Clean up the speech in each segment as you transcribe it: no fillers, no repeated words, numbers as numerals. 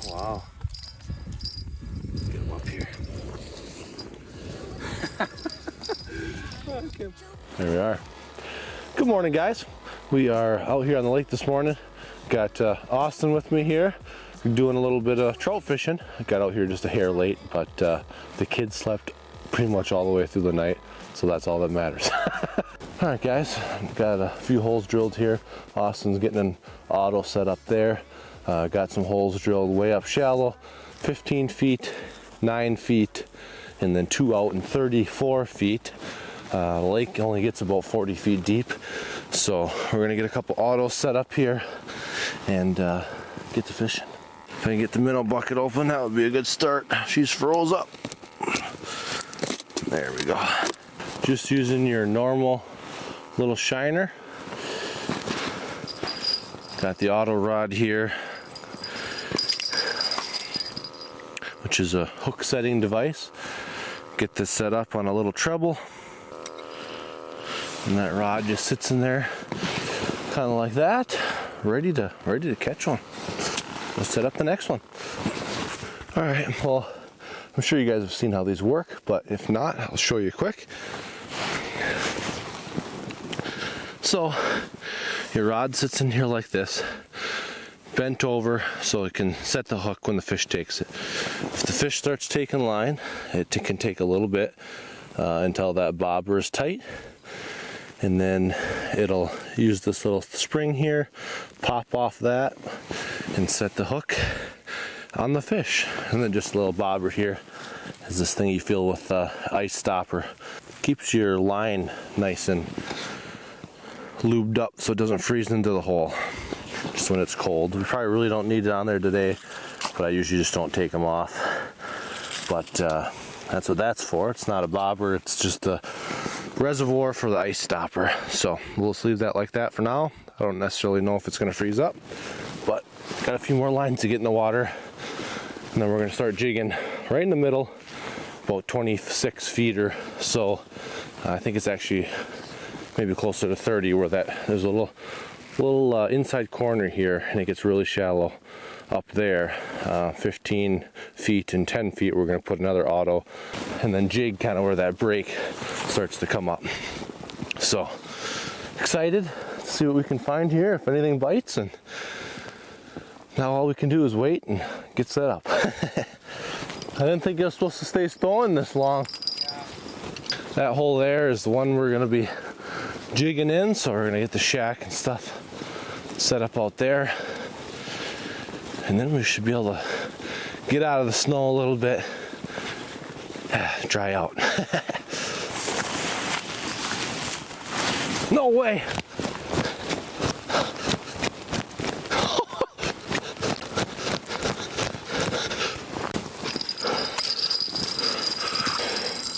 Wow. Get him up here. There we are. Good morning, guys. We are out here on the lake this morning. Got Austin with me here. We're doing a little bit of trout fishing. I got out here just a hair late, but the kids slept pretty much all the way through the night, so that's all that matters. All right, guys, got a few holes drilled here. Austin's getting an auto set up there. Got some holes drilled way up shallow, 15 feet, 9 feet, and then 2 out in 34 feet. The lake only gets about 40 feet deep, so we're gonna get a couple autos set up here and get to fishing. If I can get the minnow bucket open, that would be a good start. She's froze up. There we go. Just using your normal little shiner. Got the auto rod here, which is a hook setting device. Get this set up on a little treble, and that rod just sits in there kind of like that, ready to catch one. Let's set up the next one. All right, well, I'm sure you guys have seen how these work, but if not, I'll show you quick. So your rod sits in here like this, bent over so it can set the hook when the fish takes it. If the fish starts taking line, it can take a little bit until that bobber is tight, and then it'll use this little spring here, pop off that, and set the hook on the fish. And then just a little bobber here is this thing you feel with ice stopper. Keeps your line nice and lubed up so it doesn't freeze into the hole just when it's cold. We probably really don't need it on there today, but I usually just don't take them off. But that's what that's for. It's not a bobber, it's just a reservoir for the ice stopper. So we'll just leave that like that for now. I don't necessarily know if it's going to freeze up, but got a few more lines to get in the water, and then we're going to start jigging right in the middle, about 26 feet or so. I think it's actually maybe closer to 30, where there's a little inside corner here, and it gets really shallow up there. 15 feet and 10 feet we're going to put another auto, and then jig kind of where that break starts to come up. So excited to see what we can find here, if anything bites, and now all we can do is wait and get set up. I didn't think it was supposed to stay stolen this long. That hole there is the one we're going to be jigging in, so we're going to get the shack and stuff set up out there, and then we should be able to get out of the snow a little bit, dry out. No way.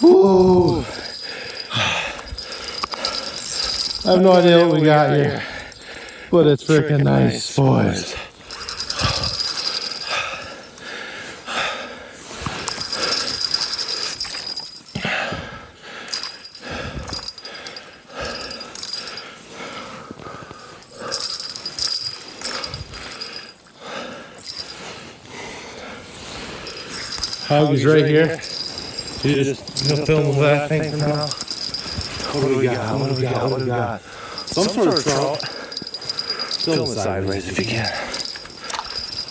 Woo. I have no idea what we got here, but it's freaking nice, boys. Huggy's right here. You just film that thing for now. What do we got? What do we got? What do we got? Some sort of trout. Film it sideways if you can.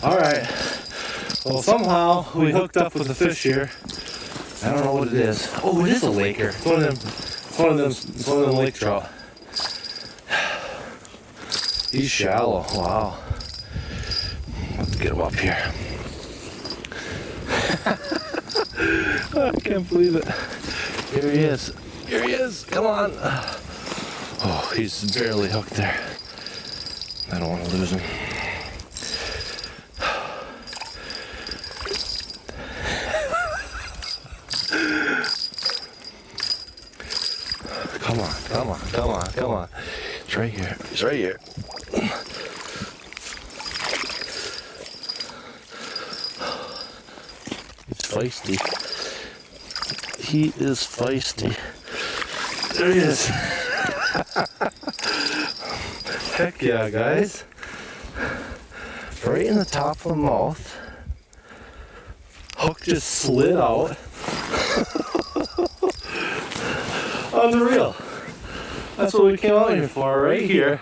Alright. Well, somehow we hooked up with a fish here. I don't know what it is. Oh, it is a laker. It's one of them lake trout. He's shallow. Wow. Let's get him up here. I can't believe it. Here he is. Here he is. Come on. Oh, he's barely hooked there. I don't want to lose him. Come on, come on, come on, come on. He's right here. He's right here. He's feisty. He is feisty. There he is. Heck yeah, guys. Right in the top of the mouth. Hook just slid out. Unreal. That's what we came out here for. Right here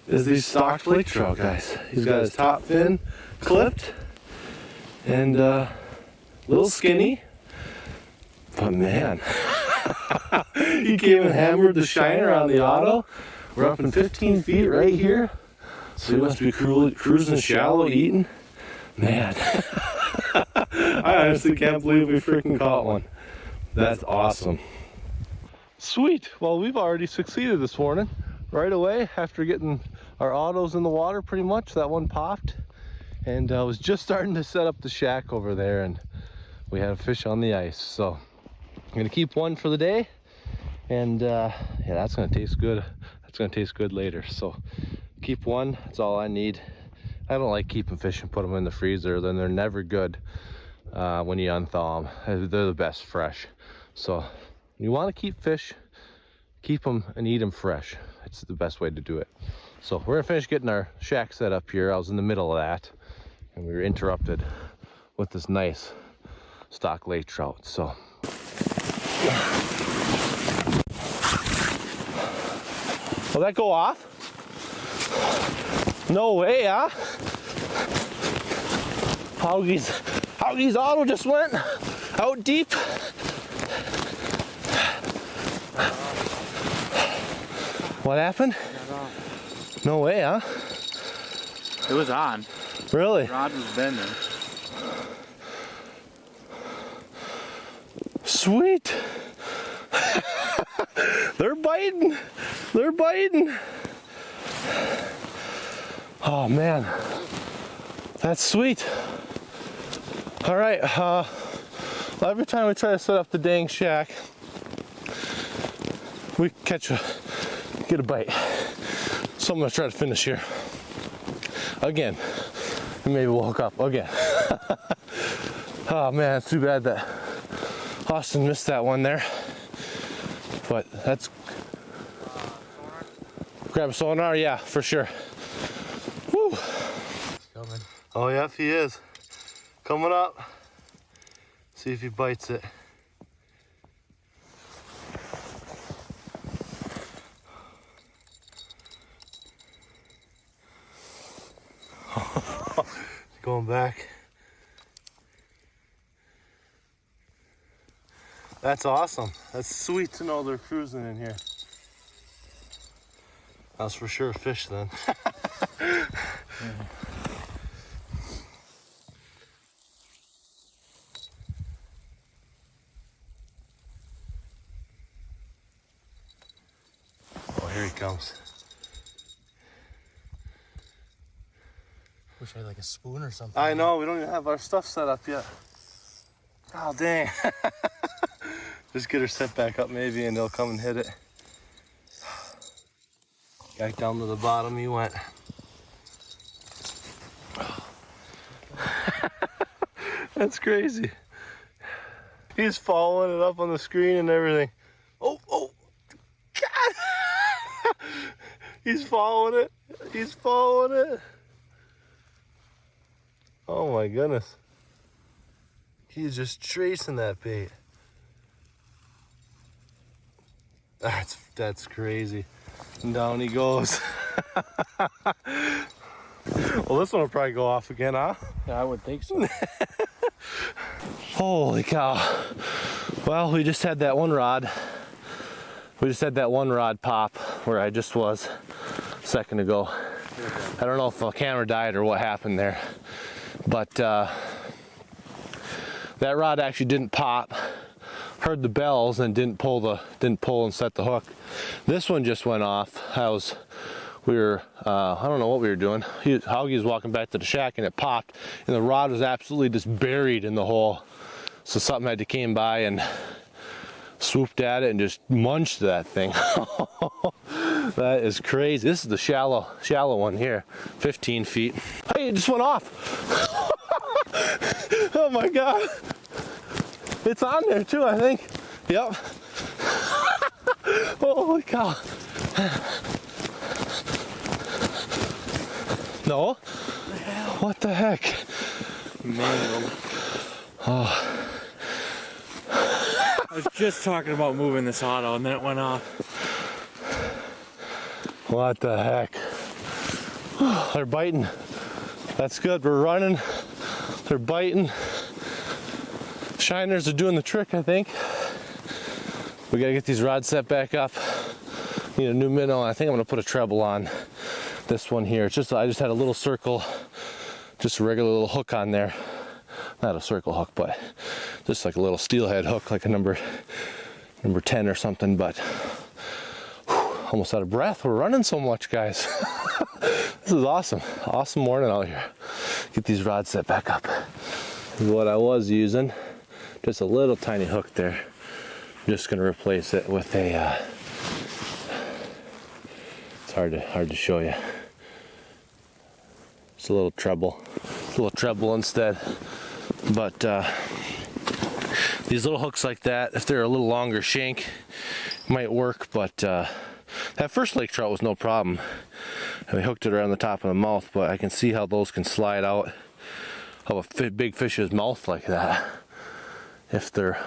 is these stocked lake trout, guys. He's got his top fin clipped and little skinny, but man, he came and hammered the shiner on the auto. We're up in 15 feet right here, so he must be cruising shallow, eating. Man, I honestly can't believe we freaking caught one. That's awesome. Sweet. Well, we've already succeeded this morning. Right away, after getting our autos in the water pretty much, that one popped. And I was just starting to set up the shack over there, and we had a fish on the ice. So I'm gonna keep one for the day. And yeah, that's gonna taste good. That's gonna taste good later. So keep one, that's all I need. I don't like keeping fish and put them in the freezer. Then they're never good when you unthaw them. They're the best fresh. So you want to keep fish, keep them and eat them fresh. It's the best way to do it. So we're gonna finish getting our shack set up here. I was in the middle of that and we were interrupted with this nice stock lake trout. So will that go off? No way, huh? Howgie's auto just went out deep. What happened? No way, huh? It was on. Really? The rod was bending. Sweet. They're biting. They're biting. Oh man, that's sweet. All right, every time we try to set up the dang shack, we get a bite. So I'm gonna try to finish here again, and maybe we'll hook up again. Oh man, it's too bad that Austin missed that one there, but that's grab a sonar, yeah, for sure. Woo. Coming. Oh yeah, he is coming up. See if he bites it. Going back. That's awesome. That's sweet to know they're cruising in here. That's for sure a fish then. Yeah. Oh, here he comes. Wish I had like a spoon or something. I know, we don't even have our stuff set up yet. Oh, dang. Just get her set back up maybe and they'll come and hit it. Back down to the bottom he went. That's crazy. He's following it up on the screen and everything. Oh, God. He's following it. He's following it. Oh my goodness. He's just tracing that bait. That's crazy. And down he goes. Well, this one will probably go off again, huh? Yeah, I would think so. Holy cow. Well, we just had that one rod. We just had that one rod pop where I just was a second ago. I don't know if the camera died or what happened there, but that rod actually didn't pop. Heard the bells and didn't pull and set the hook. This one just went off. We were I don't know what we were doing. Haugie was walking back to the shack and it popped, and the rod was absolutely just buried in the hole. So something had to came by and swooped at it and just munched that thing. That is crazy. This is the shallow one here, 15 feet. Hey, it just went off. Oh my God. It's on there too, I think. Yep. Holy cow. No? What the heck? Man. Oh, I was just talking about moving this auto and then it went off. what the heck? They're biting. That's good. We're running. They're biting. Shiners are doing the trick, I think. We gotta get these rods set back up. Need a new minnow. I think I'm gonna put a treble on this one here. It's just, I just had a little circle, just a regular little hook on there. Not a circle hook, but just like a little steelhead hook, like a number 10 or something. But whew, almost out of breath. We're running so much, guys. This is awesome. Awesome morning out here. Get these rods set back up. This is what I was using. Just a little tiny hook there. I'm just gonna replace it with a. It's hard to show you. It's a little treble. It's a little treble instead. But these little hooks like that, if they're a little longer shank, might work. But that first lake trout was no problem. And we hooked it around the top of the mouth, but I can see how those can slide out of a big fish's mouth like that if they're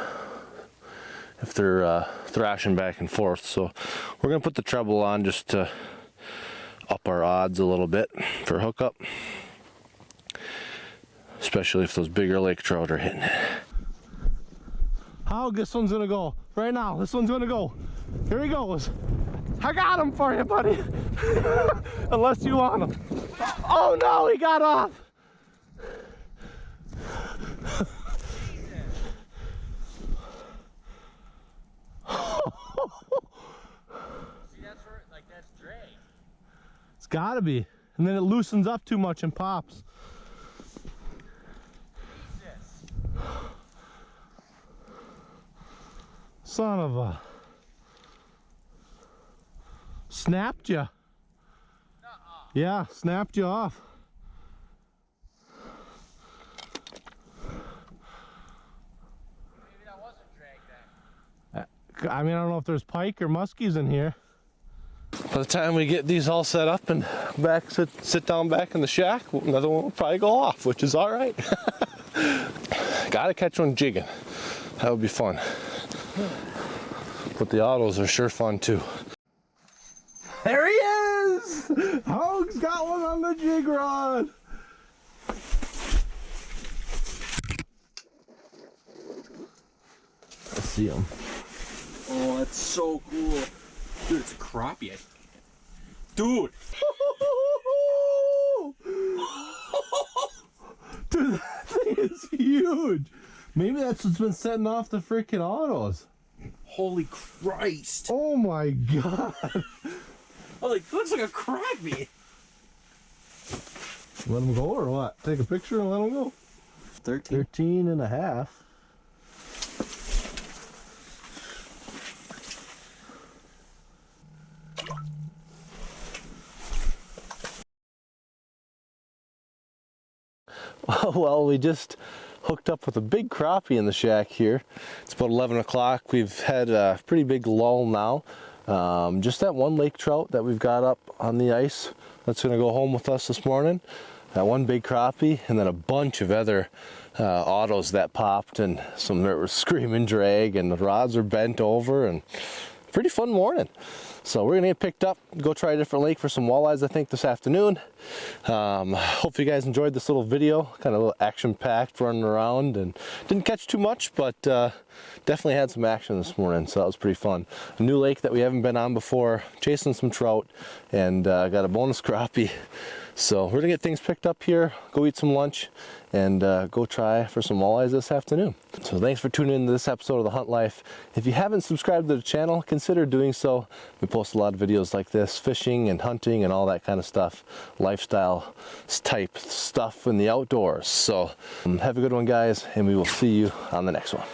thrashing back and forth. So we're gonna put the treble on just to up our odds a little bit for hookup, especially if those bigger lake trout are hitting it. How this one's gonna go right now? This one's gonna go. Here he goes. I got him for you, buddy. Unless you want him. Oh no, he got off. See, that's where, like, that's drag. It's gotta be. And then it loosens up too much and pops. Jesus. Son of a. Snapped you. Yeah, snapped you off. Maybe that wasn't drag then. I mean, I don't know if there's pike or muskies in here. By the time we get these all set up and back, sit down back in the shack, another one will probably go off, which is all right. Gotta catch one jigging. That would be fun. But the autos are sure fun too. There he is! Hoag's got one on the jig rod. I see him. Oh, that's so cool. Dude, it's a crappie. Dude! Dude, that thing is huge. Maybe that's what's been setting off the freaking autos. Holy Christ! Oh my god. Oh, like, looks like a crappie. Let him go or what? Take a picture and let him go. 13 and a half. Well, we just hooked up with a big crappie in the shack here. It's about 11 o'clock. We've had a pretty big lull now. Just that one lake trout that we've got up on the ice that's going to go home with us this morning. That one big crappie, and then a bunch of other autos that popped, and some that were screaming drag, and the rods are bent over, and pretty fun morning. So we're gonna get picked up, go try a different lake for some walleyes, I think, this afternoon. Hope you guys enjoyed this little video, kind of a little action-packed, running around, and didn't catch too much, but definitely had some action this morning, so that was pretty fun. A new lake that we haven't been on before, chasing some trout, and got a bonus crappie. So we're gonna get things picked up here, go eat some lunch, and go try for some walleyes this afternoon. So thanks for tuning into this episode of The Hunt Life. If you haven't subscribed to the channel, consider doing so. We post a lot of videos like this, fishing and hunting and all that kind of stuff, lifestyle type stuff in the outdoors. So have a good one, guys, and we will see you on the next one.